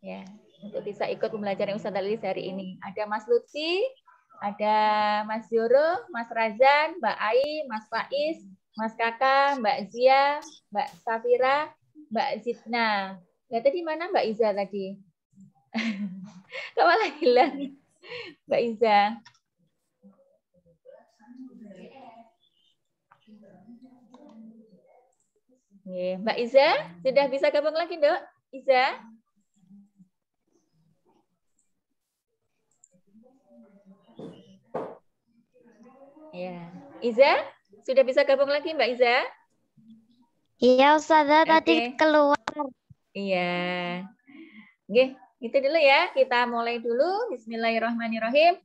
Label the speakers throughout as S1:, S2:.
S1: Ya, untuk bisa ikut pembelajaran Ustazah Lilis hari ini. Ada Mas Lutfi, ada Mas Yoro, Mas Razan, Mbak Ai, Mas Faiz, Mas Kakak, Mbak Zia, Mbak Safira, Mbak Zidna. Ya, tadi mana Mbak Iza tadi? Kok malah hilang Mbak Iza? Mbak Iza, sudah bisa gabung lagi, Dok? Iza? Ya. Iza, sudah bisa gabung lagi Mbak Iza?
S2: Iya, Ustazah, tadi keluar.
S1: Iya. Oke, itu dulu ya. Kita mulai dulu. Bismillahirrahmanirrahim.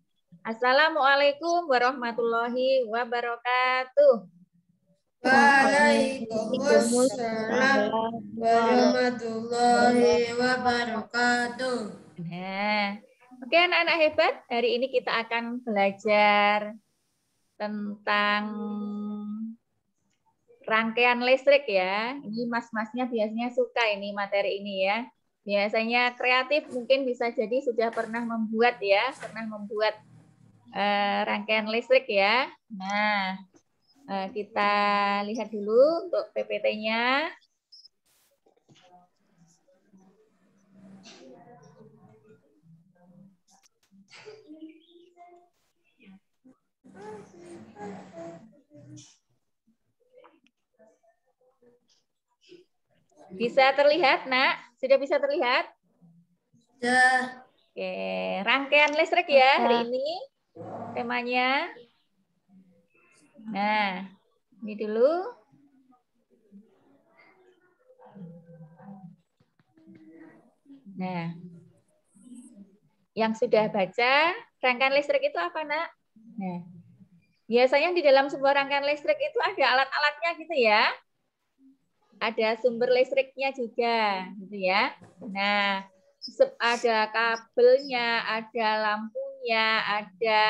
S1: Assalamualaikum warahmatullahi wabarakatuh.
S3: Waalaikumsalam warahmatullahi wabarakatuh.
S1: Nah, oke anak-anak hebat. Hari ini kita akan belajar tentang rangkaian listrik ya. Ini mas-masnya biasanya suka ini materi ini ya. Biasanya kreatif mungkin bisa jadi sudah pernah membuat ya, rangkaian listrik ya. Nah, kita lihat dulu untuk PPT-nya. Bisa terlihat, Nak? Sudah bisa terlihat?
S3: Ya.
S1: Oke, rangkaian listrik ya hari ini temanya. Nah, ini dulu. Nah, yang sudah baca, rangkaian listrik itu apa, Nak? Nah, biasanya di dalam sebuah rangkaian listrik itu ada alat-alatnya gitu ya. Ada sumber listriknya juga, gitu ya. Nah, ada kabelnya, ada lampunya, ada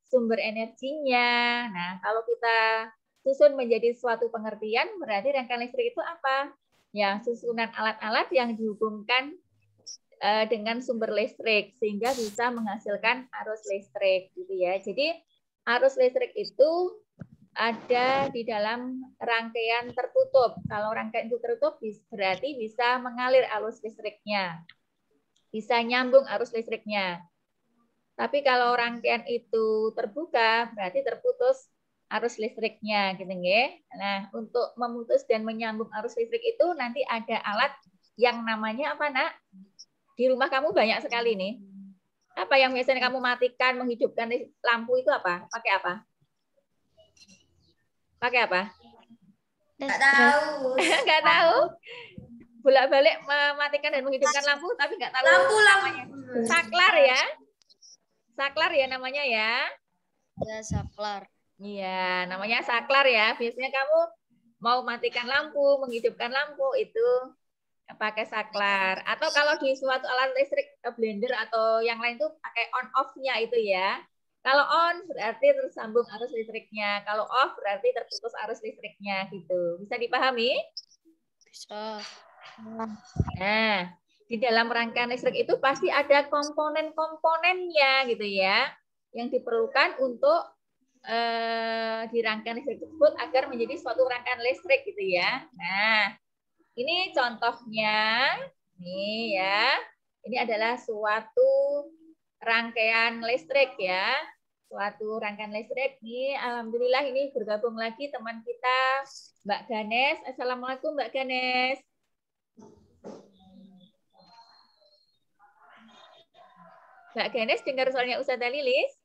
S1: sumber energinya. Nah, kalau kita susun menjadi suatu pengertian, berarti rangkaian listrik itu apa? Ya, susunan alat-alat yang dihubungkan dengan sumber listrik sehingga bisa menghasilkan arus listrik, gitu ya. Jadi arus listrik itu ada di dalam rangkaian tertutup. Kalau rangkaian itu tertutup berarti bisa mengalir arus listriknya. Bisa nyambung arus listriknya. Tapi kalau rangkaian itu terbuka berarti terputus arus listriknya gitu nggih. Nah, untuk memutus dan menyambung arus listrik itu nanti ada alat yang namanya apa, Nak? Di rumah kamu banyak sekali nih. Apa yang biasanya kamu matikan, menghidupkan lampu itu apa? Pakai apa? Pakai apa?
S3: Nggak tahu.
S1: Nggak tahu. Bolak-balik mematikan dan menghidupkan lampu, tapi nggak tahu namanya. Saklar ya. Saklar ya namanya ya.
S2: Ya, saklar.
S1: Iya, namanya saklar ya. Biasanya kamu mau matikan lampu, menghidupkan lampu itu pakai saklar. Atau kalau di suatu alat listrik, blender atau yang lain tuh pakai on off-nya itu ya. Kalau on berarti tersambung arus listriknya. Kalau off berarti terputus arus listriknya gitu. Bisa dipahami?
S2: Bisa.
S1: Nah, di dalam rangkaian listrik itu pasti ada komponen-komponennya gitu ya, yang diperlukan untuk di rangkaian listrik tersebut agar menjadi suatu rangkaian listrik gitu ya. Nah, ini contohnya, nih ya, ini adalah suatu rangkaian listrik ya, suatu rangkaian listrik. Nih, alhamdulillah ini bergabung lagi teman kita, Mbak Ganes. Assalamualaikum Mbak Ganes. Mbak Ganes dengar soalnya Ustazah Lilis?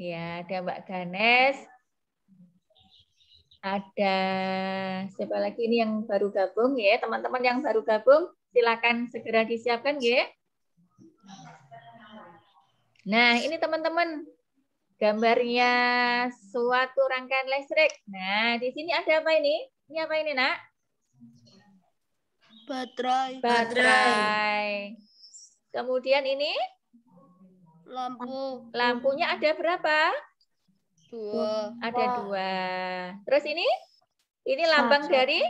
S1: Ya, ada Mbak Ganes. Ada siapa lagi ini yang baru gabung ya? Teman-teman yang baru gabung, silakan segera disiapkan ya. Nah, ini teman-teman gambarnya suatu rangkaian listrik. Nah, di sini ada apa ini? Ini apa ini, Nak?
S2: Baterai.
S1: Baterai. Kemudian ini?
S2: Lampu.
S1: Lampunya ada berapa?
S2: 2.
S1: Ada 2. Terus ini lambang dari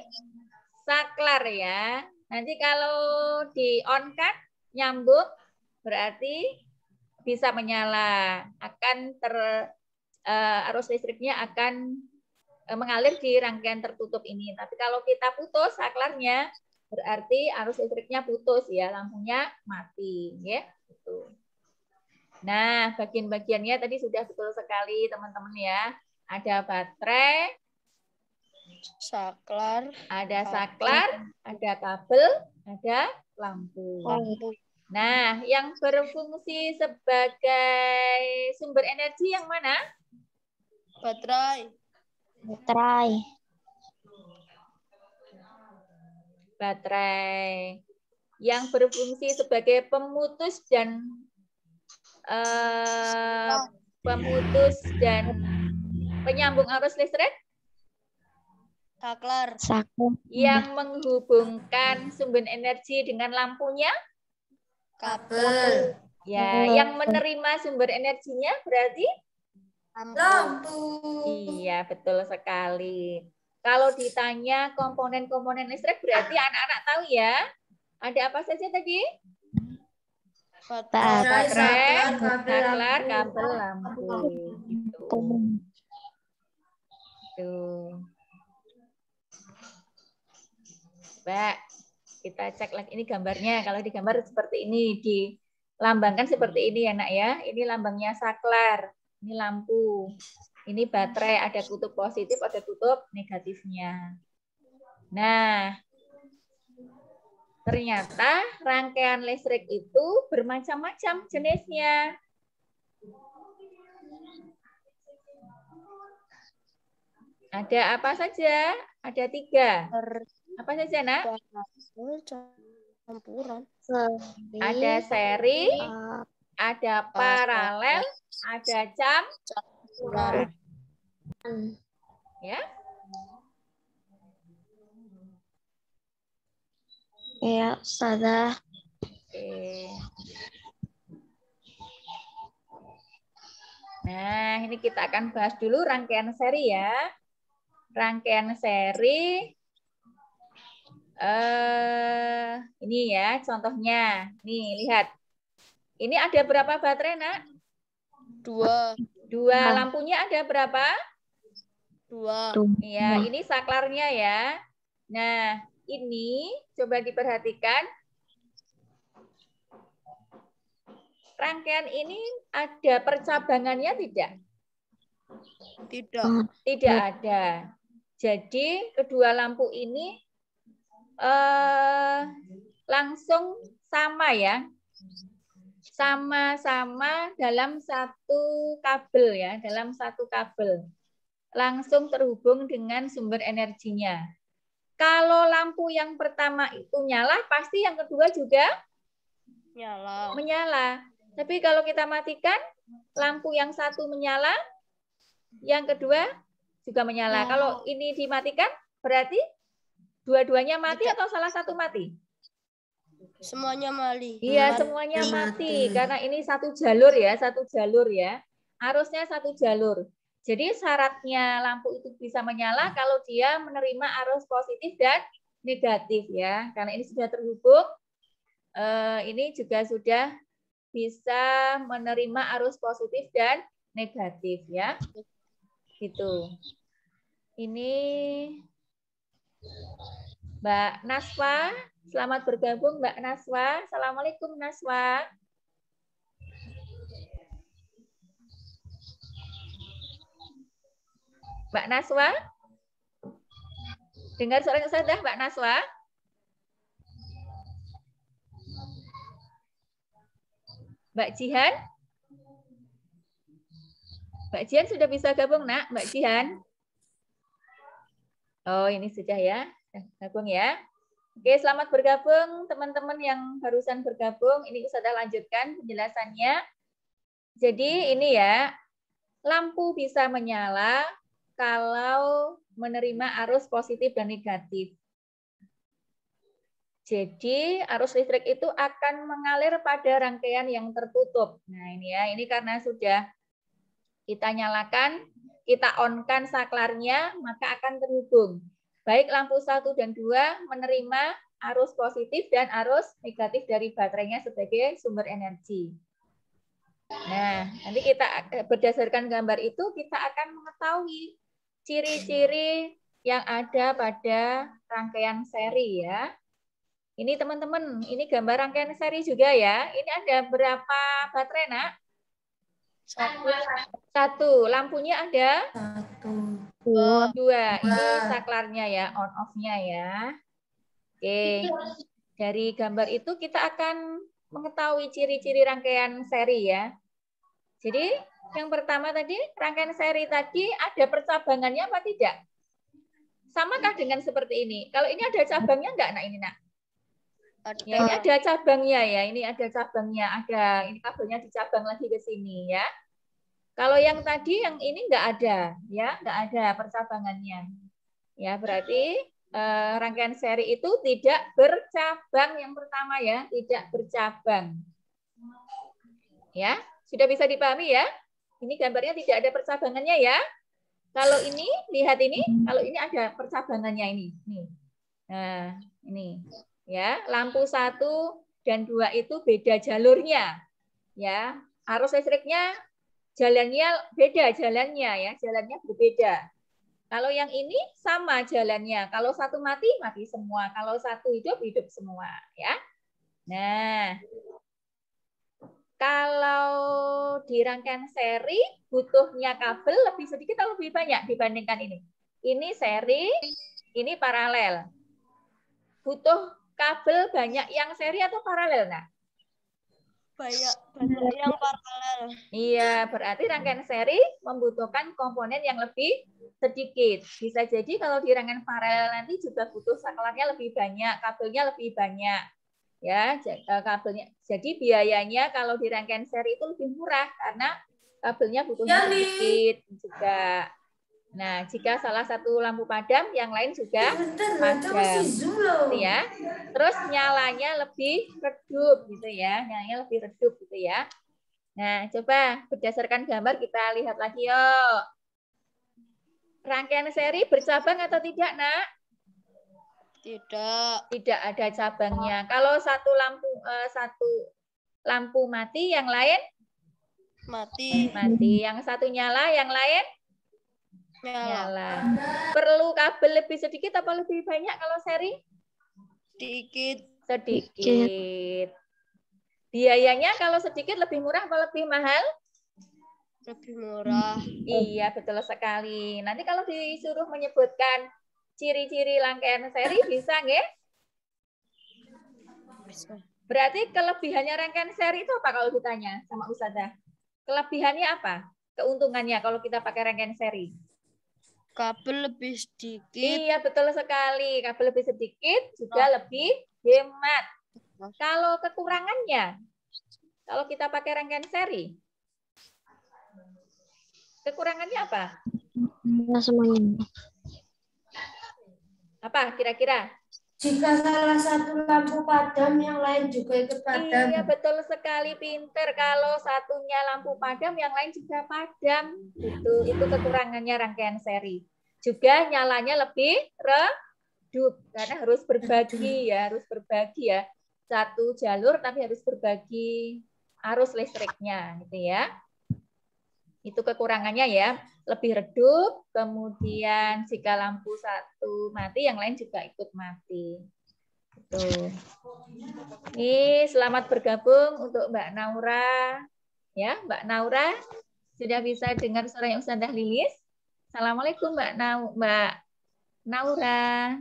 S1: saklar ya. Nanti kalau di on kan nyambung berarti bisa menyala. Akan arus listriknya akan mengalir di rangkaian tertutup ini. Tapi kalau kita putus saklarnya berarti arus listriknya putus ya, lampunya mati ya. Gitu. Nah, bagian-bagiannya tadi sudah betul sekali teman-teman ya. Ada baterai,
S2: Saklar.
S1: ada saklar, ada kabel, ada lampu. Nah, yang berfungsi sebagai sumber energi yang mana?
S2: Baterai.
S1: Baterai. Yang berfungsi sebagai pemutus dan penyambung arus listrik.
S2: Saklar.
S1: Yang menghubungkan sumber energi dengan lampunya.
S3: Kabel.
S1: Ya, yang menerima sumber energinya berarti
S3: Lampu.
S1: iya, betul sekali. Kalau ditanya komponen-komponen listrik berarti anak-anak tahu ya. Ada apa saja tadi? Baterai, saklar, kabel, lampu. Gitu. Tuh. Mbak, kita cek lagi ini gambarnya. Kalau di gambar seperti ini, dilambangkan seperti ini ya nak ya. Ini lambangnya saklar, ini lampu, ini baterai, ada kutub positif, ada kutub negatifnya. Nah, ternyata rangkaian listrik itu bermacam-macam jenisnya. Ada apa saja? Ada 3. Apa saja, nak?
S2: Campuran.
S1: Ada seri, ada paralel, ada campuran. Ya?
S2: Ya, Ustazah.
S1: Oke. Nah, ini kita akan bahas dulu rangkaian seri ya. Rangkaian seri ini ya contohnya. Nih, lihat. Ini ada berapa baterai, nak?
S2: 2.
S1: 2. Lampunya ada berapa?
S2: 2.
S1: Iya, ini saklarnya ya. Nah, ini coba diperhatikan. Rangkaian ini ada percabangannya tidak? Tidak ada. Jadi kedua lampu ini langsung sama ya. Sama-sama dalam satu kabel ya, dalam satu kabel. Langsung terhubung dengan sumber energinya. Kalau lampu yang pertama itu nyala, pasti yang kedua juga menyala. Tapi kalau kita matikan, lampu yang satu menyala, yang kedua juga menyala. Kalau ini dimatikan, berarti dua-duanya mati atau salah satu mati?
S2: Semuanya mati.
S1: Iya, semuanya mati. Karena ini satu jalur ya, Arusnya satu jalur. Jadi syaratnya lampu itu bisa menyala kalau dia menerima arus positif dan negatif ya. Karena ini sudah terhubung, ini juga sudah bisa menerima arus positif dan negatif ya. Gitu. Ini Mbak Naswa, selamat bergabung Mbak Naswa. Assalamualaikum Naswa. Mbak Naswa? Dengar suara saya Mbak Naswa? Mbak Jihan? Mbak Jihan sudah bisa gabung, nak? Mbak Jihan? Oh, ini sudah ya. Gabung ya. Oke, selamat bergabung teman-teman yang barusan bergabung. Ini sudah lanjutkan penjelasannya. Jadi ini ya, lampu bisa menyala kalau menerima arus positif dan negatif. Jadi arus listrik itu akan mengalir pada rangkaian yang tertutup. Nah ini ya, ini karena sudah kita nyalakan kita on-kan saklarnya, maka akan terhubung. Baik lampu 1 dan 2 menerima arus positif dan arus negatif dari baterainya sebagai sumber energi. Nah, nanti kita berdasarkan gambar itu kita akan mengetahui ciri-ciri yang ada pada rangkaian seri ya. Ini teman-teman, ini gambar rangkaian seri juga ya. Ini ada berapa baterai, Nak? Satu. Lampunya ada? Dua. Ini saklarnya ya, on off-nya ya. Oke. Dari gambar itu kita akan mengetahui ciri-ciri rangkaian seri ya. Jadi yang pertama tadi, rangkaian seri tadi ada percabangannya apa tidak? Samakah dengan seperti ini? Kalau ini ada cabangnya enggak, Nak, ini, Nak?
S2: Ada.
S1: Ya, ini ada cabangnya ya. Ini ada cabangnya, ada. Ini kabelnya dicabang lagi ke sini ya. Kalau yang tadi yang ini enggak ada, ya, enggak ada percabangannya. Ya, berarti rangkaian seri itu tidak bercabang yang pertama ya, tidak bercabang. Ya, sudah bisa dipahami ya? Ini gambarnya tidak ada percabangannya ya. Kalau ini, lihat ini, kalau ini ada percabangannya ini. Nih. Nah, ini. Ya, lampu 1 dan 2 itu beda jalurnya. Ya, arus listriknya jalannya beda jalannya ya, jalannya berbeda. Kalau yang ini sama jalannya. Kalau satu mati, mati semua. Kalau satu hidup, hidup semua, ya. Nah, kalau di rangkaian seri butuhnya kabel lebih sedikit atau lebih banyak dibandingkan ini. Ini seri, ini paralel. Butuh kabel banyak yang seri atau paralel, Nah?
S2: Banyak yang paralel.
S1: Iya, berarti rangkaian seri membutuhkan komponen yang lebih sedikit. Bisa jadi kalau di rangkaian paralel nanti juga butuh saklarnya lebih banyak, kabelnya lebih banyak. Ya, kabelnya. Jadi biayanya kalau di rangkaian seri itu lebih murah karena kabelnya butuhnya sedikit juga. Nah, jika salah satu lampu padam, yang lain juga padam. Gitu ya. Terus nyalanya lebih redup gitu ya. Nyalanya lebih redup gitu ya. Nah, coba berdasarkan gambar kita lihat lagi yuk. Rangkaian seri bercabang atau tidak, Nak?
S2: Tidak.
S1: Tidak ada cabangnya. Kalau satu lampu mati, yang lain
S2: mati.
S1: Mati. Yang satu nyala, yang lain nyala. Perlu kabel lebih sedikit apa lebih banyak kalau seri?
S2: Sedikit.
S1: Sedikit. Biayanya kalau sedikit lebih murah apa lebih mahal?
S2: Lebih murah.
S1: Iya, betul sekali. Nanti kalau disuruh menyebutkan ciri-ciri rangkaian seri bisa nggak?
S2: Bisa.
S1: Berarti kelebihannya rangkaian seri itu apa kalau ditanya sama Ustazah? Kelebihannya apa? Keuntungannya kalau kita pakai rangkaian seri?
S2: Kabel lebih sedikit.
S1: Iya, betul sekali. Kabel lebih sedikit juga lebih hemat. Kalau kekurangannya, kalau kita pakai rangkaian seri, kekurangannya apa? Apa kira-kira?
S3: Jika salah satu lampu padam, yang lain juga ikut padam.
S1: Iya, betul sekali, pinter. Kalau satunya lampu padam, yang lain juga padam. Itu kekurangannya rangkaian seri. Juga nyalanya lebih redup karena harus berbagi ya, satu jalur tapi harus berbagi arus listriknya gitu ya. Itu kekurangannya ya, lebih redup, kemudian jika lampu satu mati, yang lain juga ikut mati. Tuh. Ini selamat bergabung untuk Mbak Naura. Ya, Mbak Naura sudah bisa dengar suaranya Ustazah Lilis. Assalamualaikum Mbak Naura.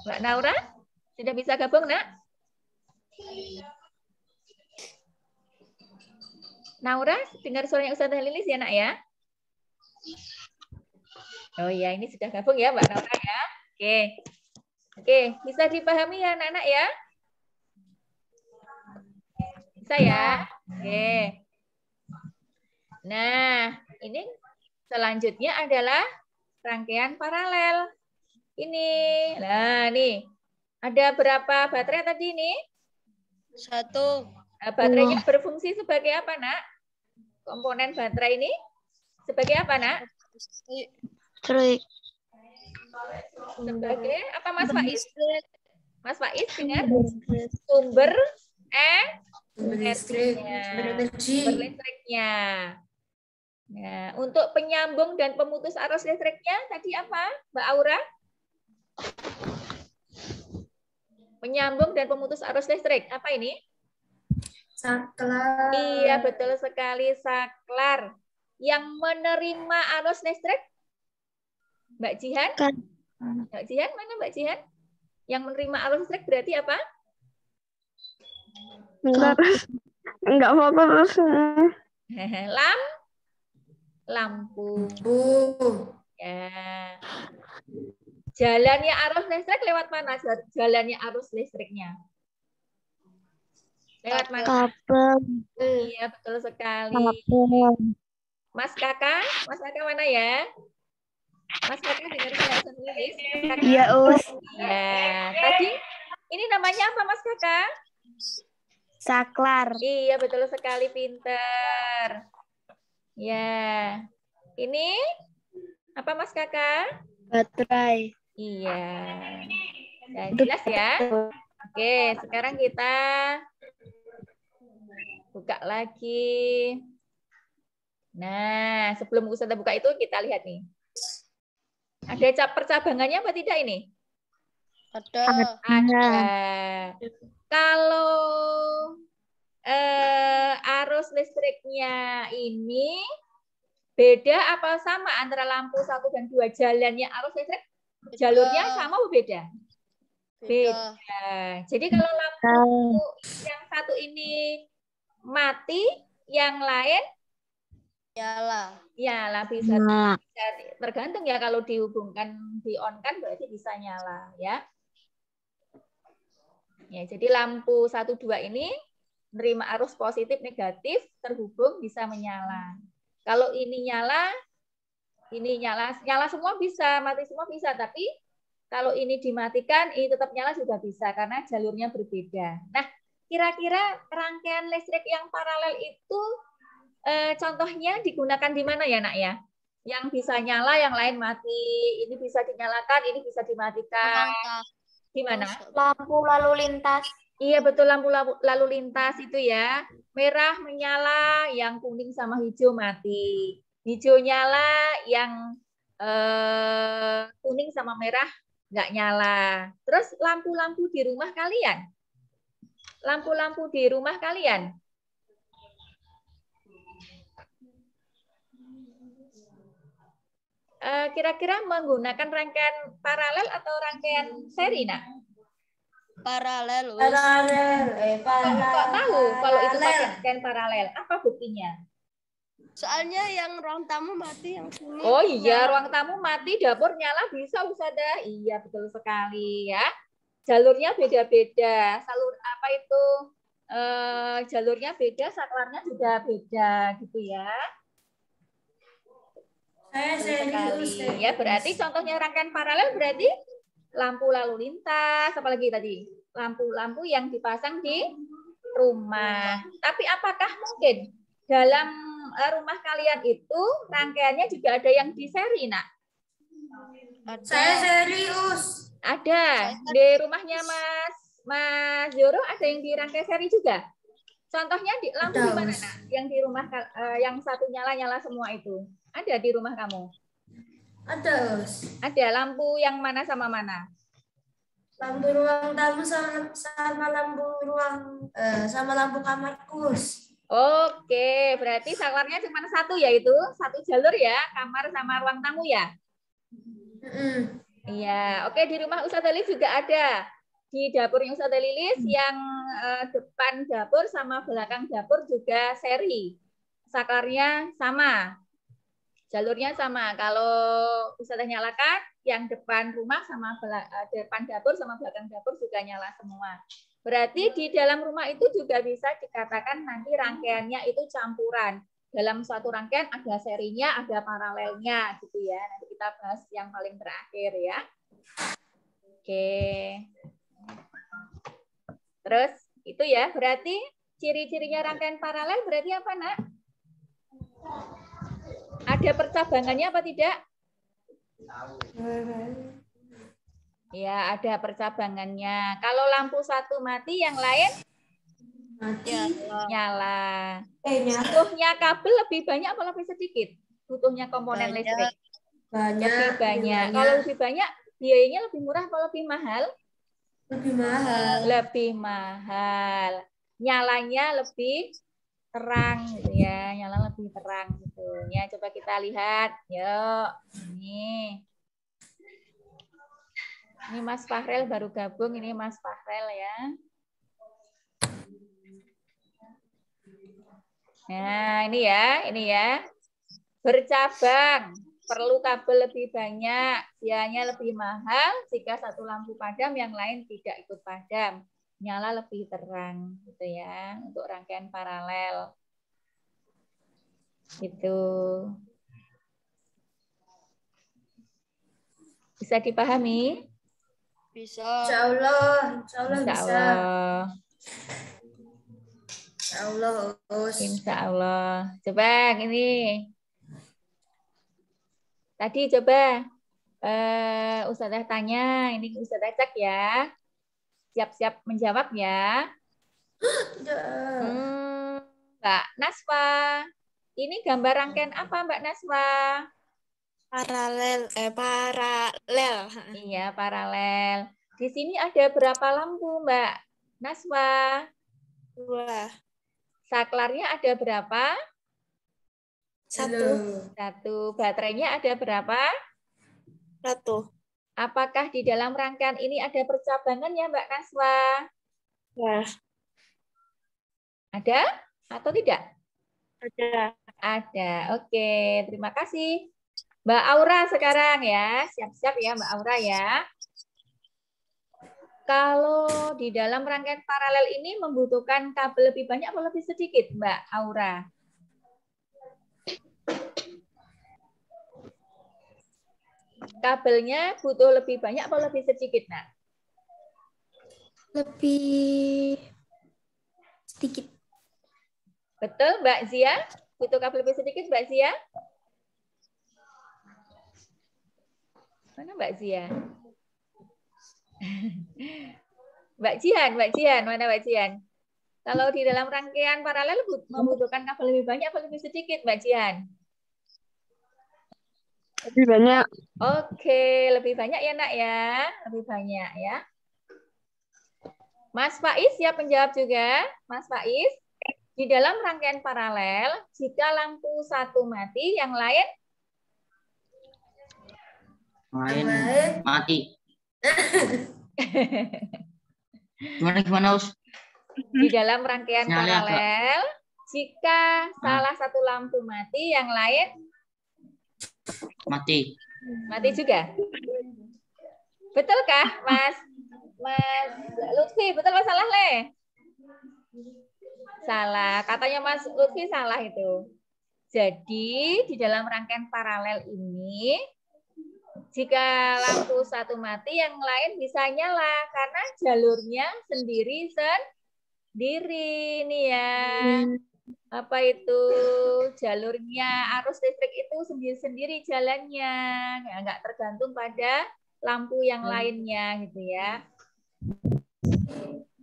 S1: Mbak Naura, sudah bisa gabung, Nak? Naura, dengar suaranya Ustazah Lilis ya, Nak ya? Oh iya, ini sudah gabung ya Mbak Naura ya. Oke. Oke, bisa dipahami ya anak-anak ya? Bisa ya? Oke. Nah, ini selanjutnya adalah rangkaian paralel. Ini. Nah, nih. Ada berapa baterai tadi ini?
S2: 1.
S1: Baterainya berfungsi sebagai apa, Nak? Komponen baterai ini? Sebagai apa, Nak?
S2: Listrik.
S1: Sebagai apa, Mas Faiz?
S2: Listrik.
S1: Mas Faiz dengar? Sumber
S3: Listrik,
S1: energi. Sumber listriknya. Nah, untuk penyambung dan pemutus arus listriknya tadi apa, Mbak Aura? Penyambung dan pemutus arus listrik. Apa ini?
S3: saklar.
S1: Iya, betul sekali, saklar. Yang menerima arus listrik? Mbak Jihan? Mbak Jihan, mana Mbak Jihan? Yang menerima arus listrik berarti apa?
S2: Enggak fokus.
S1: Lampu.
S3: Bu.
S1: Ya. Jalannya arus listrik lewat mana? Jalannya arus listriknya. Lewat mana?
S2: Kabel.
S1: Iya, betul sekali. Mas Kakak mana ya? Mas Kakak dengar nggak tulis?
S2: Iya, Us.
S1: Ya, tadi ini namanya apa, Mas Kakak?
S2: Saklar.
S1: Iya, betul sekali, pinter. Ya, ini apa, Mas Kakak?
S2: Baterai.
S1: Iya. Nah, jelas ya? Oke, sekarang kita buka lagi. Nah, sebelum Ustazah buka itu kita lihat nih. Ada percabangannya apa tidak ini?
S2: Ada.
S1: Ada. Kalau arus listriknya ini beda apa sama antara lampu 1 dan 2? Jalannya arus listrik, jalurnya sama atau beda? Beda. Jadi kalau lampu yang satu ini mati, yang lain nyala bisa tergantung ya, kalau dihubungkan, di-on-kan berarti bisa nyala ya. Ya, jadi lampu 1, 2 ini menerima arus positif negatif terhubung bisa menyala. Kalau ini nyala semua bisa, mati semua bisa, tapi kalau ini dimatikan, ini tetap nyala juga bisa karena jalurnya berbeda. Nah, kira-kira rangkaian listrik yang paralel itu contohnya digunakan di mana ya, Nak ya? Yang bisa nyala, yang lain mati. Ini bisa dinyalakan, ini bisa dimatikan. Di mana?
S3: Lampu lalu lintas.
S1: Iya, betul, lampu lalu lintas itu ya. Merah menyala, yang kuning sama hijau mati. Hijau nyala, yang kuning sama merah nggak nyala. Terus lampu-lampu di rumah kalian? Lampu-lampu di rumah kalian? Kira-kira menggunakan rangkaian paralel atau rangkaian seri, Nak?
S2: Paralel.
S1: Kok tahu kalau itu pakai rangkaian paralel? Apa buktinya?
S2: Soalnya yang ruang tamu mati, yang sini.
S1: Oh iya, ruang tamu mati, dapur nyala bisa, Ustazah. Iya, betul sekali ya. Jalurnya beda-beda. Apa itu? Jalurnya beda, saklarnya juga beda gitu ya. Sekali. Ya, berarti contohnya rangkaian paralel berarti lampu lalu lintas, apalagi tadi lampu-lampu yang dipasang di rumah. Tapi apakah mungkin dalam rumah kalian itu rangkaiannya juga ada yang di seri, Nak?
S3: Saya serius.
S1: Ada. Di rumahnya Mas Zoro ada yang di rangkai seri juga? Contohnya di lampu di mana, Nak? Yang di rumah yang satu nyala semua itu. Ada di rumah kamu?
S3: Ada.
S1: Ada lampu yang mana sama mana?
S3: Lampu ruang tamu sama lampu sama lampu kamar kos.
S1: Oke, berarti saklarnya cuma satu, yaitu satu jalur ya, kamar sama ruang tamu ya? Iya, oke, di rumah Ustazah Lilis juga ada. Di dapurnya Ustazah Lilis yang depan dapur sama belakang dapur juga seri. Saklarnya sama. Jalurnya sama. Kalau Ustazah nyalakan, yang depan rumah sama depan dapur sama belakang dapur juga nyala semua. Berarti di dalam rumah itu juga bisa dikatakan nanti rangkaiannya itu campuran. Dalam suatu rangkaian ada serinya, ada paralelnya gitu ya. Nanti kita bahas yang paling terakhir ya. Oke. Terus itu ya, berarti ciri-cirinya rangkaian paralel berarti apa, Nak? Ada percabangannya apa tidak? Ya, ada percabangannya. Kalau lampu satu mati, yang lain nyala. Butuhnya kabel lebih banyak apa lebih sedikit? Butuhnya komponen listrik? Lebih banyak. Kalau lebih banyak, biayanya lebih murah atau lebih mahal?
S3: Lebih mahal.
S1: Lebih mahal. Nyalanya lebih terang gitu ya, nyala lebih terang gitu. Ya, coba kita lihat. Yuk, ini. Ini Mas Fahrel baru gabung, ini Mas Fahrel ya. Nah, ini ya. Bercabang, perlu kabel lebih banyak, biayanya lebih mahal jika satu lampu padam yang lain tidak ikut padam. Nyala lebih terang gitu ya, untuk rangkaian paralel. Gitu. Bisa dipahami?
S2: Bisa.
S3: Insya Allah
S1: Insya
S3: bisa.
S1: Allah.
S3: Insya Allah, Us.
S1: Insya Allah. Coba ini. Tadi coba Ustazah tanya, ini Ustazah cek ya. Siap-siap menjawab ya. Mbak Naswa. Ini gambar rangkaian apa Mbak Naswa?
S2: Paralel.
S1: Iya, paralel. Di sini ada berapa lampu Mbak Naswa?
S2: 2.
S1: Saklarnya ada berapa?
S2: 1.
S1: 1. Baterainya ada berapa?
S2: 1.
S1: Apakah di dalam rangkaian ini ada percabangannya Mbak Naswa?
S2: Ya.
S1: Ada atau tidak?
S2: Ada.
S1: Ada. Oke, terima kasih. Mbak Aura sekarang ya. Siap-siap ya Mbak Aura ya. Kalau di dalam rangkaian paralel ini membutuhkan kabel lebih banyak atau lebih sedikit Mbak Aura? Kabelnya butuh lebih banyak atau lebih sedikit, Nak?
S3: Lebih sedikit.
S1: Betul, Mbak Zia? Butuh kabel lebih sedikit, Mbak Zia? Mana Mbak Zia? Mbak Jihan, mana Mbak Jihan? Kalau di dalam rangkaian paralel membutuhkan kabel lebih banyak atau lebih sedikit, Mbak Jihan?
S2: Lebih banyak.
S1: Oke, lebih banyak ya, Nak ya. Lebih banyak ya. Mas Faiz siap menjawab juga? Mas Faiz, di dalam rangkaian paralel, jika lampu satu mati, yang lain
S4: mati. Gimana Us?
S1: Di dalam rangkaian paralel, jika salah satu lampu mati, yang lain
S4: mati.
S1: Mati juga. Betulkah, Mas Lutfi? Betul apa salah, Le? Salah. Katanya Mas Lutfi salah itu. Jadi, di dalam rangkaian paralel ini, jika lampu satu mati, yang lain bisa nyala karena jalurnya sendiri nih ya. Apa itu jalurnya arus listrik itu sendiri-sendiri jalannya, nggak tergantung pada lampu yang lainnya gitu ya.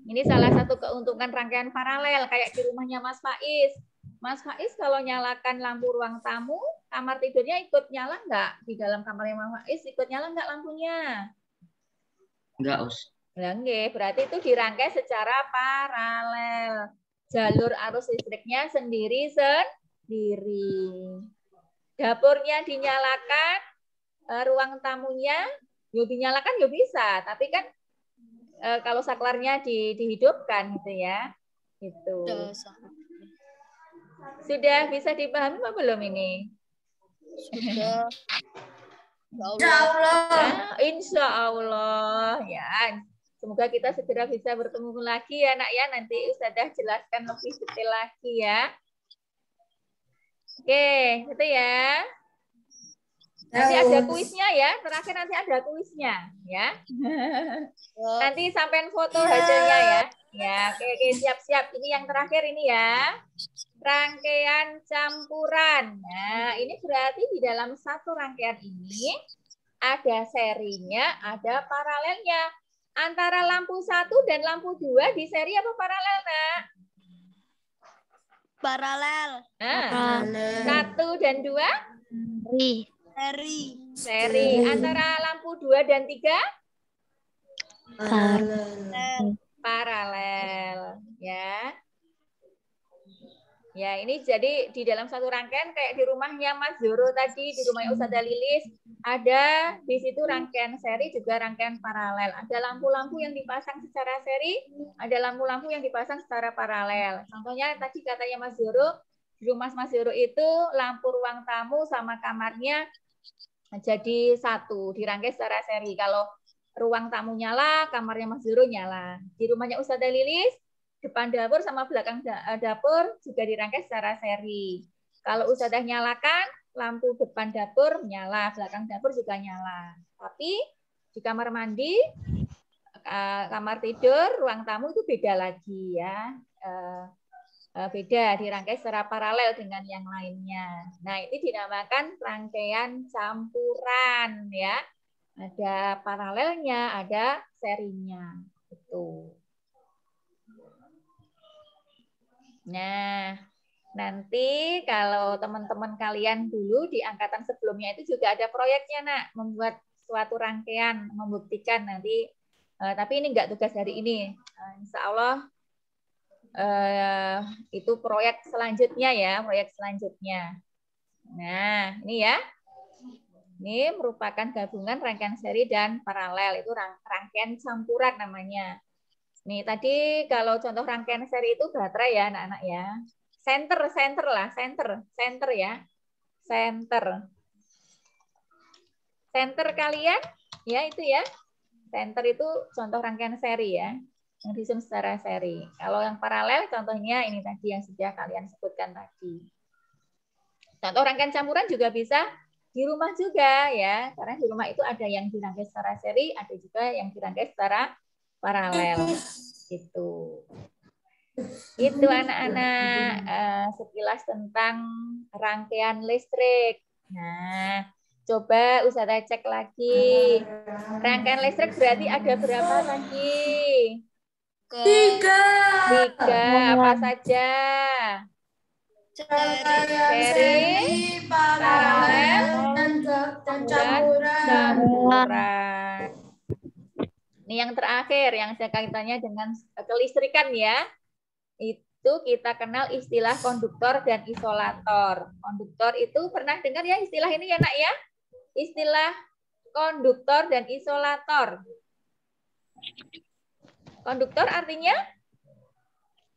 S1: Ini salah satu keuntungan rangkaian paralel kayak di rumahnya Mas Faiz. Mas Faiz kalau nyalakan lampu ruang tamu, kamar tidurnya ikut nyala nggak? Di dalam kamarnya Mas Faiz ikut nyala nggak lampunya?
S4: Enggak, Us.
S1: Enggak, berarti itu dirangkai secara paralel. Jalur arus listriknya sendiri-sendiri. Dapurnya dinyalakan, ruang tamunya ya dinyalakan ya bisa, tapi kan kalau saklarnya dihidupkan gitu ya. Gitu. Sudah bisa dipahami apa belum ini?
S2: Sudah.
S3: Insya Allah.
S1: Insya Allah ya. Semoga kita segera bisa bertemu lagi ya Nak ya. Nanti Ustazah jelaskan lebih detail lagi ya. Oke, itu ya. Nanti ada kuisnya ya. Terakhir nanti ada kuisnya ya. Nanti sampein foto hasilnya ya. Ya, oke, siap-siap. Ini yang terakhir ini ya. Rangkaian campuran. Nah, ini berarti di dalam satu rangkaian ini ada serinya, ada paralelnya. Antara lampu 1 dan lampu 2 di seri apa paralel, Nak?
S2: Paralel.
S1: Nah, 1 dan 2?
S2: Seri.
S1: Seri. Antara lampu 2 dan 3? Paralel. Ya. Ya, ini jadi di dalam satu rangkaian kayak di rumahnya Mas Zoro tadi, di rumahnya Ustazah Lilis, ada di situ rangkaian seri juga rangkaian paralel. Ada lampu-lampu yang dipasang secara seri, ada lampu-lampu yang dipasang secara paralel. Contohnya tadi katanya Mas Zoro, di rumah Mas Zoro itu lampu ruang tamu sama kamarnya jadi satu, dirangkai secara seri. Kalau ruang tamu nyala, kamarnya Mas Zoro nyala. Di rumahnya Ustazah Lilis, depan dapur sama belakang dapur juga dirangkai secara seri. Kalau Ustazah nyalakan, lampu depan dapur nyala, belakang dapur juga nyala. Tapi di kamar mandi, kamar tidur, ruang tamu itu beda lagi ya. Beda, dirangkai secara paralel dengan yang lainnya. Nah, ini dinamakan rangkaian campuran ya. Ada paralelnya, ada serinya. Itu. Nah, nanti kalau teman-teman kalian dulu di angkatan sebelumnya itu juga ada proyeknya, Nak, membuat suatu rangkaian, membuktikan nanti. Tapi ini enggak tugas hari ini. Insya Allah itu proyek selanjutnya ya, proyek selanjutnya. Nah, ini ya. Ini merupakan gabungan rangkaian seri dan paralel. Itu rangkaian campuran namanya. Nih, tadi kalau contoh rangkaian seri itu baterai ya, anak-anak ya. Center ya. Center kalian, ya itu ya. Center itu contoh rangkaian seri ya. Yang disusun secara seri. Kalau yang paralel, contohnya ini tadi yang sudah kalian sebutkan tadi. Contoh rangkaian campuran juga bisa di rumah juga ya. Karena di rumah itu ada yang dirangkai secara seri, ada juga yang dirangkai secara paralel. Itu anak-anak sekilas tentang rangkaian listrik. Nah, coba Ustazah cek lagi. Rangkaian listrik berarti ada berapa tadi? 3. Apa saja? Seri, paralel, dan campuran. Ini yang terakhir, yang ada kaitannya dengan kelistrikan ya. Itu kita kenal istilah konduktor dan isolator. Konduktor itu pernah dengar ya istilah ini ya, Nak ya? Istilah konduktor dan isolator. Konduktor artinya?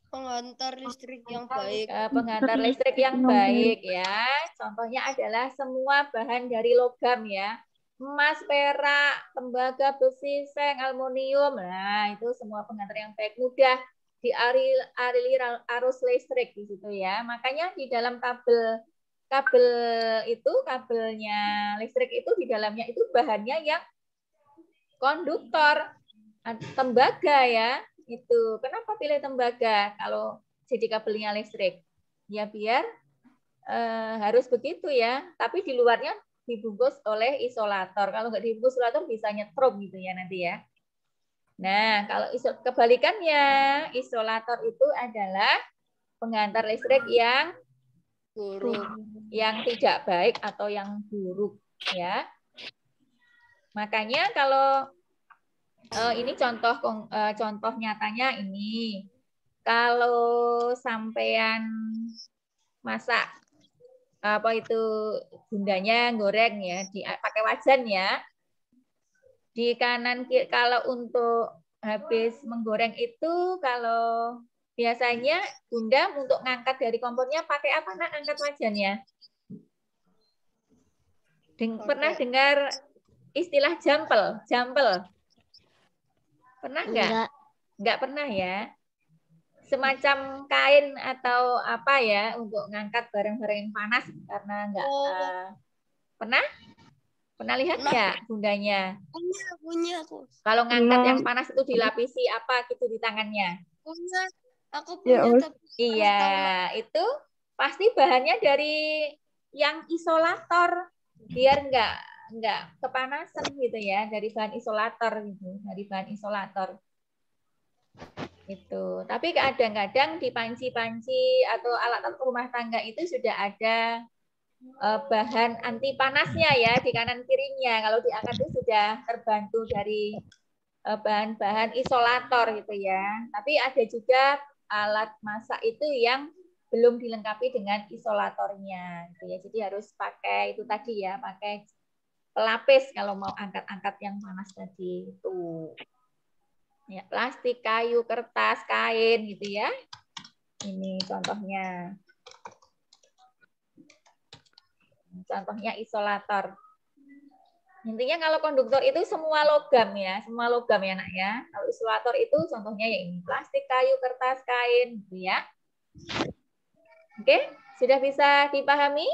S2: Penghantar listrik yang baik.
S1: Penghantar listrik yang baik ya. Contohnya adalah semua bahan dari logam ya. Emas, perak, tembaga, besi, seng, aluminium. Nah, itu semua penghantar yang baik, mudah dialiri arus listrik di situ ya. Makanya di dalam kabelnya listrik itu di dalamnya itu bahannya yang konduktor, tembaga ya. Itu kenapa pilih tembaga kalau jadi kabelnya listrik? Ya biar harus begitu ya. Tapi di luarnya dibungkus oleh isolator. Kalau nggak dibungkus isolator bisa nyetrum gitu ya nanti ya. Nah, kalau kebalikannya, isolator itu adalah penghantar listrik yang buruk, yang tidak baik atau yang buruk ya. Makanya kalau ini contoh nyatanya ini. Kalau sampean masak apa itu bundanya goreng ya, pakai wajan ya. Di kanan kiri, kalau untuk habis menggoreng itu kalau biasanya Bunda untuk ngangkat dari kompornya pakai apa, Nak, angkat wajannya? Pernah dengar istilah jampel? Pernah enggak? Enggak pernah ya. Semacam kain atau apa ya untuk ngangkat barang-barang yang panas karena enggak pernah lihat enggak bundanya?
S2: Punya aku.
S1: Kalau ngangkat yang panas itu dilapisi apa gitu di tangannya?
S2: punya, aku
S5: Ya,
S2: punya
S5: Us.
S2: tapi
S1: Iya, itu pasti bahannya dari yang isolator biar nggak kepanasan gitu ya, dari bahan isolator gitu, dari bahan isolator itu. Tapi kadang-kadang di panci-panci atau alat-alat rumah tangga itu sudah ada bahan anti panasnya ya di kanan kirinya. Kalau diangkat itu sudah terbantu dari bahan-bahan isolator gitu ya. Tapi ada juga alat masak itu yang belum dilengkapi dengan isolatornya gitu ya. Jadi harus pakai itu tadi ya, pakai pelapis kalau mau angkat-angkat yang panas tadi itu. Ya, plastik, kayu, kertas, kain gitu ya. Ini contohnya. Contohnya isolator. Intinya kalau konduktor itu semua logam ya nak ya. Kalau isolator itu contohnya ya ini plastik, kayu, kertas, kain, gitu ya. Oke, sudah bisa dipahami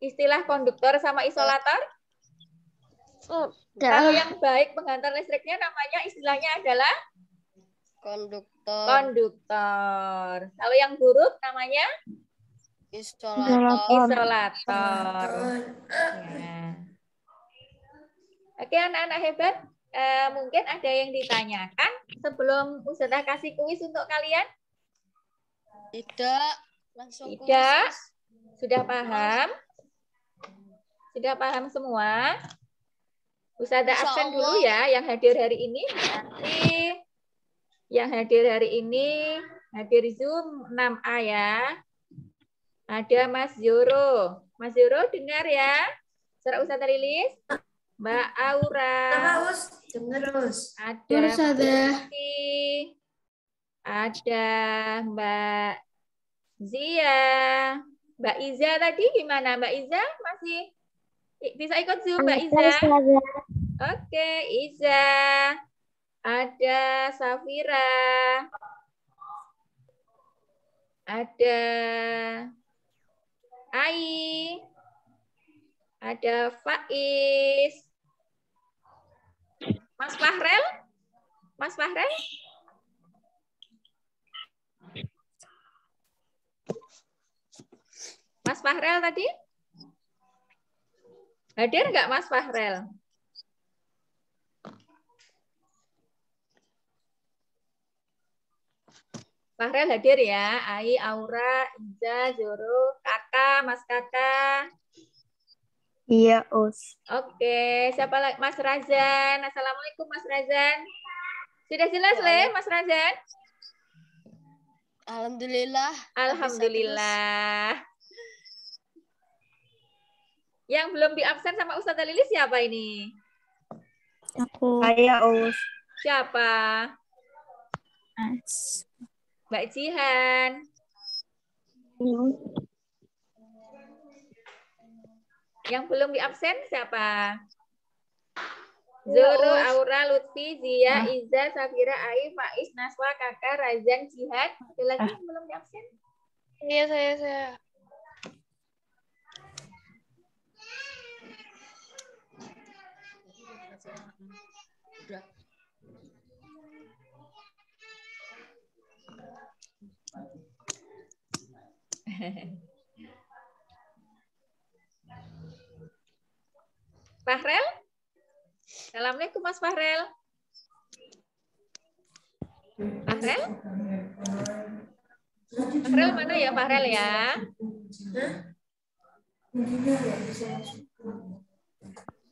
S1: istilah konduktor sama isolator? Kalau yang baik penghantar listriknya namanya istilahnya adalah
S2: konduktor,
S1: konduktor. Kalau yang buruk namanya
S2: isolator.
S1: isolator. Ya. Oke, anak-anak hebat. Mungkin ada yang ditanyakan sebelum Ustazah kasih kuis untuk kalian?
S2: Tidak, langsung
S1: Tidak.
S2: kuis.
S1: Sudah paham? Sudah paham semua? Ustazah
S2: Insya
S1: absen dulu
S2: Allah.
S1: ya yang hadir hari ini. Nanti yang hadir hari ini hadir Zoom 6A ya. Ada Mas Zoro. Mas Zoro dengar ya? Suara Ustazah Lilis. Mbak Aura.
S3: Apa, Us? Dengar, Us.
S1: Ada Mbak Uti. Ada Mbak Zia. Mbak Iza tadi gimana? Mbak Iza masih bisa ikut Zoom Mbak Iza? Oke, Iza. Ada Safira. Ada Ai. Ada Faiz. Mas Fahrel? Mas Fahrel? Mas Fahrel tadi? Hadir nggak Mas Fahrel? Fahrel hadir ya. Ai, Aura, Iza, Zoro, Kakak, Mas Kakak.
S5: Iya, Us.
S1: Oke, siapa lagi? Mas Razan. Assalamualaikum Mas Razan. Sudah jelas Le, Mas Razan?
S2: Alhamdulillah.
S1: Alhamdulillah. Yang belum diabsen sama Ustazah Lilis siapa ini?
S5: Aku. Saya, Us.
S1: Siapa? Mbak Jihan. Yang belum diabsen siapa? Zoro, Aura, Lutfi, Zia, Iza, Safira, Ai, Faiz, Naswa, Kakak, Razan, Jihad. Ada lagi yang belum diabsen?
S2: Iya, saya.
S1: Fahrel? Assalamualaikum Mas Fahrel. Fahrel? Fahrel mana ya Fahrel ya?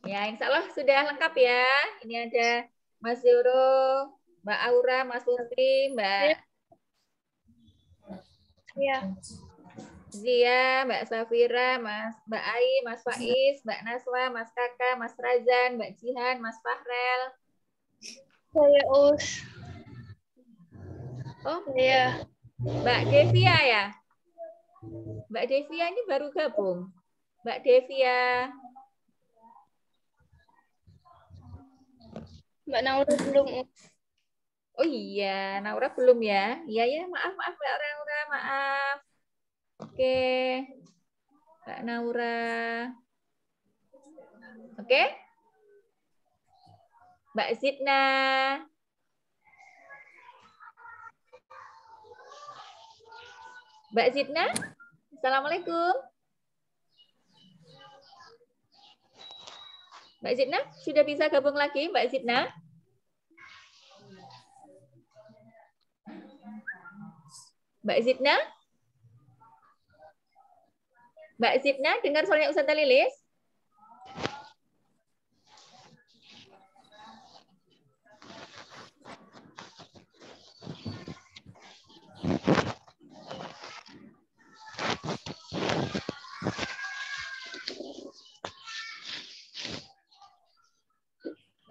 S1: Ya, insya Allah sudah lengkap ya. Ini ada Mas Zuro, Mbak Aura, Mas Lutfi, Mbak Zia, Mbak Safira, Mbak Ai, Mas Faiz, Mbak Naswa, Mas Kakak, Mas Razan, Mbak Jihan, Mas Fahrel.
S2: Saya Us.
S1: Oh,
S2: Iya.
S1: Mbak Devia ya? Mbak Devia ini baru gabung. Mbak Devia.
S2: Mbak Naura belum.
S1: Oh iya, Naura belum ya? Iya ya, maaf Mbak Naura, maaf. Oke. Mbak Naura. Oke. Mbak Zidna. Mbak Zidna, Assalamualaikum. Mbak Zidna, sudah bisa gabung lagi Mbak Zidna? Mbak Zidna? Mbak Zidna, dengar suaranya Ustazah Lilis?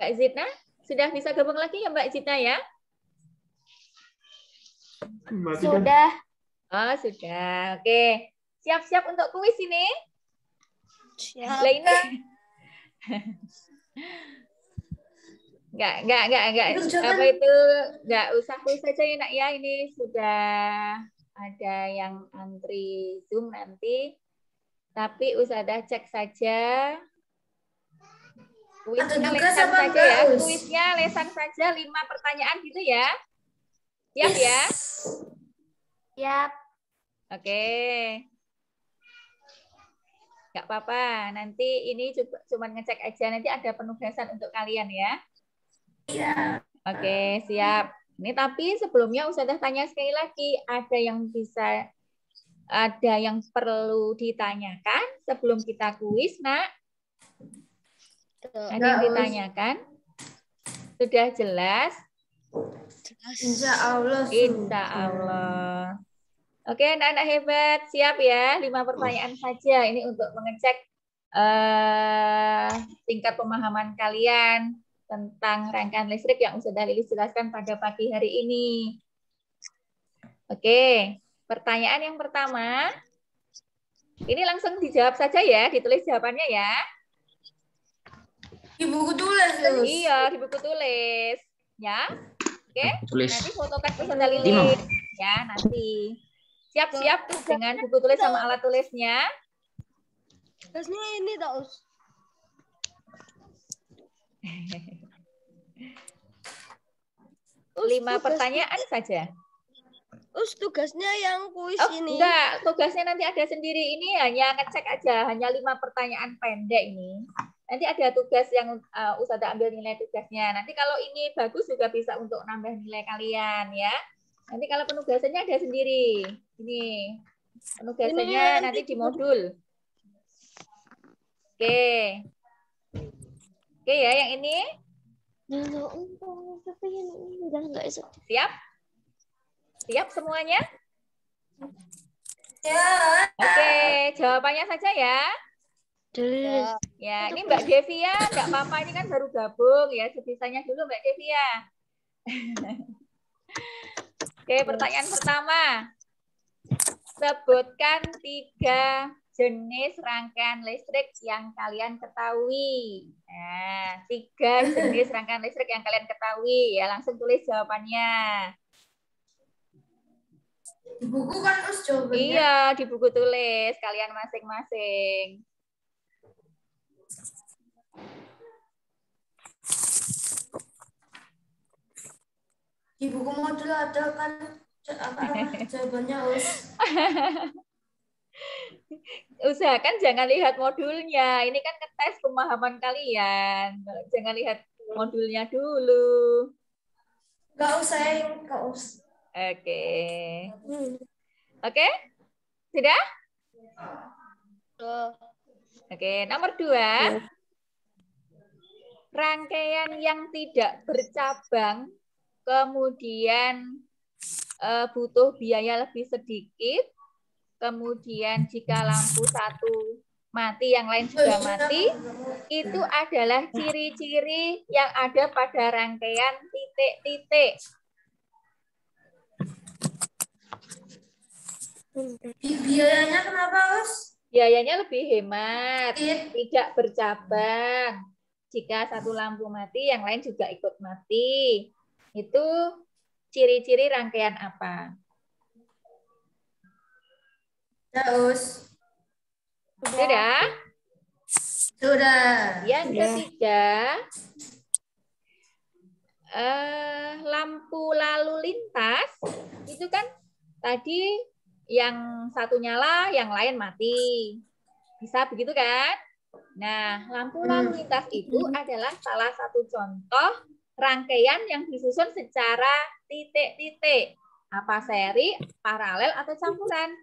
S1: Mbak Zidna, sudah bisa gabung lagi ya Mbak Zidna ya?
S3: Sudah.
S1: Oh, sudah. Oke. Siap-siap untuk kuis ini?
S2: Siap.
S1: Lah ini enggak apa itu enggak usah kuis saja ya Nak ya, ini sudah ada yang antri Zoom nanti. Tapi Ustazah cek saja. Kuisnya lesan saja ya. Kuisnya lesan saja 5 pertanyaan gitu ya. Siap ya?
S3: Siap.
S1: Oke. Enggak apa-apa. Nanti ini cuma ngecek aja. Nanti ada penugasan untuk kalian ya.
S3: Iya.
S1: Oke, siap. Ini tapi sebelumnya Ustazah tanya sekali lagi, ada yang perlu ditanyakan sebelum kita kuis, Nak? Ada yang ditanyakan? Sudah jelas?
S3: Insya Allah.
S1: Insya Allah. Oke, anak-anak hebat, siap ya? 5 pertanyaan saja. Ini untuk mengecek tingkat pemahaman kalian tentang rangkaian listrik yang Ustazah Lilis jelaskan pada pagi hari ini. Oke, pertanyaan yang pertama. Ini langsung dijawab saja ya, ditulis jawabannya ya.
S3: Di buku tulis.
S1: Iya, di buku tulis. Ya, oke.
S4: Tulis.
S1: Nanti fotokan Ustazah Lilis. Ya, nanti. Siap-siap dengan buku tulis sama alat tulisnya.
S2: Tugasnya ini tak Us.
S1: 5 pertanyaan saja.
S2: Us, tugasnya yang kuis
S1: Oh,
S2: ini.
S1: enggak, tugasnya nanti ada sendiri. Ini hanya ngecek aja, hanya 5 pertanyaan pendek ini. Nanti ada tugas yang Ustazah ambil nilai tugasnya. Nanti kalau ini bagus juga bisa untuk nambah nilai kalian ya. Nanti kalau penugasannya ada sendiri. Ini penugasannya
S2: Ini
S1: nanti di modul. Oke. Oke ya, yang ini siap? Siap semuanya?
S3: Ya.
S1: Oke, jawabannya saja ya.
S2: Ya.
S1: Ya, ini Mbak Devia, nggak apa-apa, ini kan baru gabung ya. Sebisanya dulu Mbak Devia. Oke, pertanyaan pertama. Sebutkan 3 jenis rangkaian listrik yang kalian ketahui. Nah, 3 jenis rangkaian listrik yang kalian ketahui. Ya, langsung tulis jawabannya.
S3: Di buku kan Us jawabannya.
S1: Iya, di buku tulis kalian masing-masing.
S3: Di buku modul ada kan jawabannya Us.
S1: Usahakan jangan lihat modulnya. Ini kan ngetes pemahaman kalian. Jangan lihat modulnya dulu.
S3: Enggak usah, enggak usah.
S1: Oke. Oke? Sudah? Oke, nomor 2. Rangkaian yang tidak bercabang kemudian butuh biaya lebih sedikit. Kemudian jika lampu satu mati, yang lain juga mati, itu adalah ciri-ciri yang ada pada rangkaian titik-titik.
S3: Biayanya kenapa Us?
S1: Biayanya lebih hemat, tidak bercabang. Jika satu lampu mati, yang lain juga ikut mati. Itu ciri-ciri rangkaian apa?
S3: Us.
S1: Sudah?
S3: Sudah.
S1: Yang ketiga, lampu lalu lintas itu kan tadi yang satu nyala, yang lain mati. Bisa begitu kan? Nah, lampu lalu lintas itu adalah salah satu contoh rangkaian yang disusun secara titik-titik. Apa seri, paralel, atau campuran?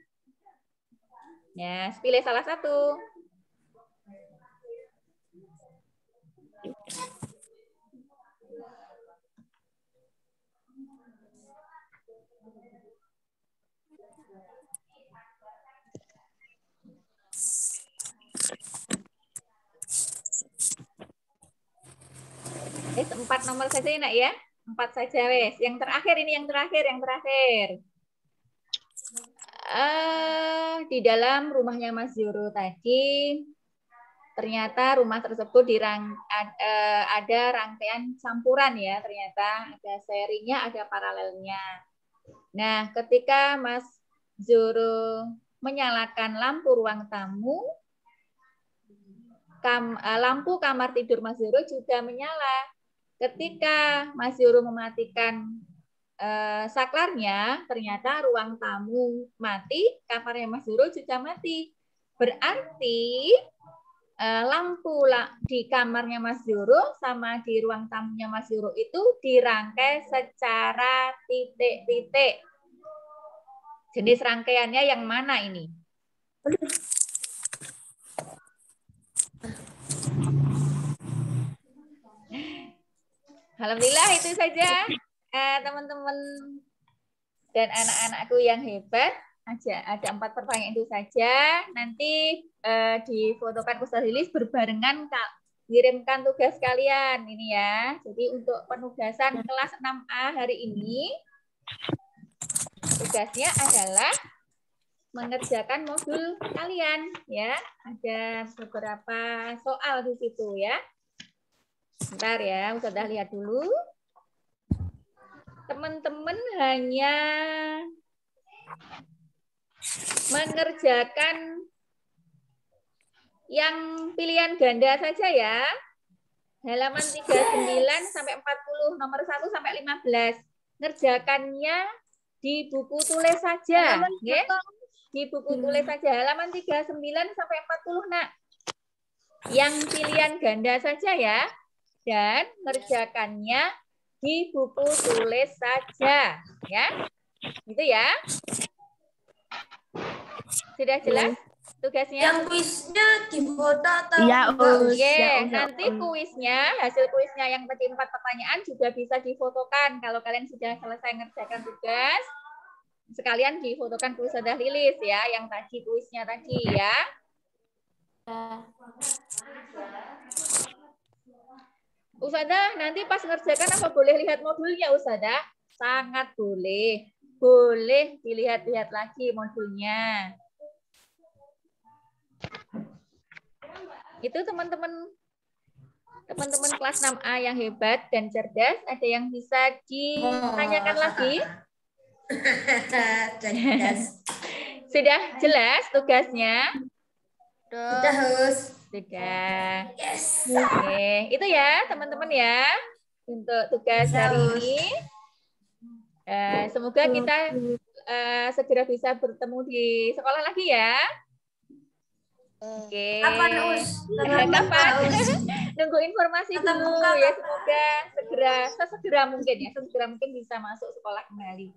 S1: Ya, pilih salah satu. Empat nomor saja ya, Nak ya. 4 saja wes. Yang terakhir ini yang terakhir. Di dalam rumahnya Mas Zuro tadi, ternyata rumah tersebut ada rangkaian campuran ya, ternyata ada serinya, ada paralelnya. Nah, ketika Mas Zuro menyalakan lampu ruang tamu, lampu kamar tidur Mas Zuro juga menyala. Ketika Mas Zuro mematikan saklarnya, ternyata ruang tamu mati, kamarnya Mas Zuro juga mati. Berarti lampu di kamarnya Mas Zuro sama di ruang tamunya Mas Zuro itu dirangkai secara titik-titik. Jenis rangkaiannya yang mana ini? Alhamdulillah itu saja teman-teman dan anak-anakku yang hebat. Ada 4 pertanyaan itu saja. Nanti difotokan Ustaz Lilis berbarengan kirimkan tugas kalian ini ya. Jadi untuk penugasan kelas 6A hari ini tugasnya adalah mengerjakan modul kalian ya. Ada beberapa soal di situ ya. Bentar ya, Ustazah lihat dulu. Teman-teman hanya mengerjakan yang pilihan ganda saja ya. Halaman 39 sampai 40, nomor 1 sampai 15. Ngerjakannya di buku tulis saja. Okay? Di buku tulis saja. Halaman 39 sampai 40, Nak. Yang pilihan ganda saja ya. Dan ngerjakannya di buku tulis saja. Ya. Gitu ya. Sudah jelas tugasnya?
S3: Yang kuisnya di foto atau
S5: Ya, Us.
S1: Oke,
S5: Ya,
S1: nanti kuisnya, hasil kuisnya yang tadi 4 pertanyaan juga bisa difotokan. Kalau kalian sudah selesai ngerjakan tugas, sekalian difotokan ke Ustazah Lilis ya, yang tadi kuisnya tadi ya. Ustazah, nanti pas ngerjakan apa boleh lihat modulnya, Ustazah? Sangat boleh. Boleh dilihat-lihat lagi modulnya. Itu teman-teman kelas 6A yang hebat dan cerdas, ada yang bisa ditanyakan lagi? Sudah jelas tugasnya?
S3: Sudah, Hus.
S1: Sudah.
S3: Yes.
S1: Oke, itu ya teman-teman ya untuk tugas hari ini. Semoga kita segera bisa bertemu di sekolah lagi ya. Oke.
S3: Kapan, Us?
S1: Kapan? Nunggu informasi dulu ya. Semoga sesegera mungkin bisa masuk sekolah kembali.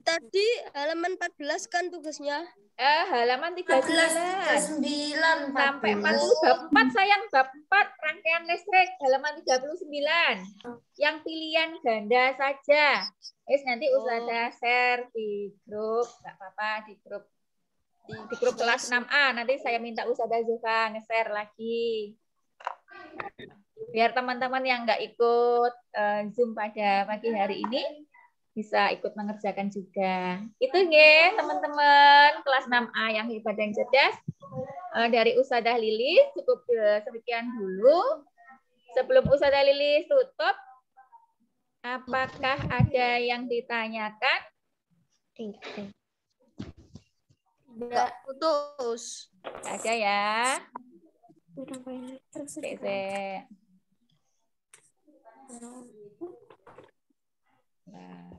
S2: Tadi halaman 14 kan tugasnya?
S1: Halaman 39 sampai 40, bab 4 sayang, bab 4 rangkaian listrik halaman 39. Yang pilihan ganda saja. Nanti Ustazah share di grup, enggak apa-apa di grup kelas 6A. Nanti saya minta Ustazah Zulfa nge-share lagi. Biar teman-teman yang enggak ikut Zoom pada pagi hari ini bisa ikut mengerjakan juga. Itu nggih, teman-teman kelas 6A yang hebat dan cerdas. Dari Ustazah Lilis cukup sekian dulu. Sebelum Ustazah Lilis tutup, apakah ada yang ditanyakan?
S2: Tidak putus.
S1: Ada ya. Nah.